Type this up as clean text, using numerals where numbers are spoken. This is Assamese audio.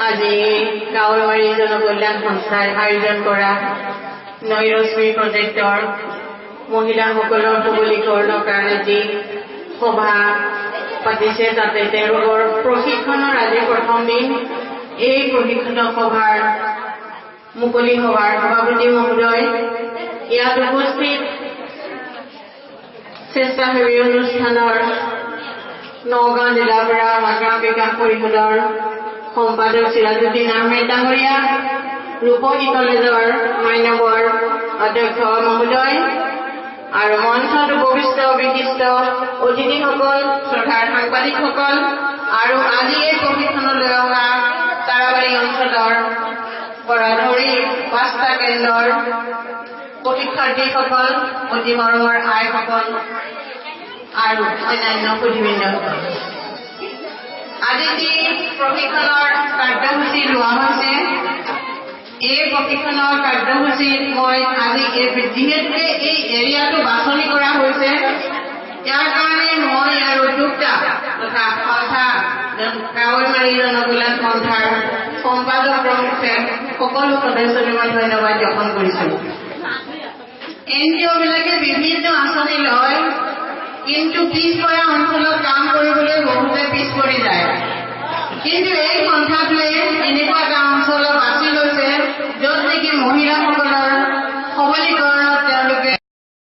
আজি গাঁৱৰবাৰী জনকল্যাণ সংস্থাই আয়োজন কৰা নৈৰশ্মী প্ৰজেক্টৰ মহিলাসকলৰ সবলীকৰণৰ কাৰণে যি সভা পাতিছে তাতে তেওঁলোকৰ প্ৰশিক্ষণৰ আজি প্ৰথম দিন। এই প্ৰশিক্ষণ সভাৰ মুকলি সভাৰ সভাপতি মহোদয়, ইয়াত উপস্থিত স্বেচ্ছাসেৱী অনুষ্ঠানৰ নগাঁও জিলাৰ পৰা মাগাঁ বিকাশ পৰিষদৰ সম্পাদক চিৰাজুদ্দিন আহমেদ ডাঙৰীয়া, ৰূপহী কলেজৰ মান্যবৰ অধ্যক্ষ মহোদয় আৰু মঞ্চত উপবিষ্ট বিশিষ্ট অতিথিসকল, শ্ৰদ্ধাৰ সাংবাদিকসকল আৰু আজি এই প্ৰশিক্ষণলৈ অহা তাৰাবাৰী অঞ্চলৰ পৰা ধৰি 5টা কেন্দ্ৰৰ প্ৰশিক্ষাৰ্থীসকল, অতি মৰমৰ আইসকল আৰু অন্যান্য সুধীবৃন্দসকল, আজি যি প্ৰশিক্ষণৰ কাৰ্যসূচী লোৱা হৈছে, এই প্ৰশিক্ষণৰ কাৰ্যসূচীত মই আজি যিহেতুকে এই এৰিয়াটো বাছনি কৰা হৈছে, ইয়াৰ কাৰণে মই ইয়াৰ উদ্যোক্তা তথা সন্থা গাঁৱৰবাৰী জনকল্যাণ সন্থাৰ সম্পাদক প্ৰমুখে সকলো সদস্যকে মই ধন্যবাদ জ্ঞাপন কৰিছোঁ। NGO বিলাকে বিভিন্ন আঁচনি লয়, কিন্তু পিছপৰা অঞ্চলত কাম কৰিবলৈ বহুতে পিছ পৰি যায়। কিন্তু এই সন্থাটোৱে এনেকুৱা কাম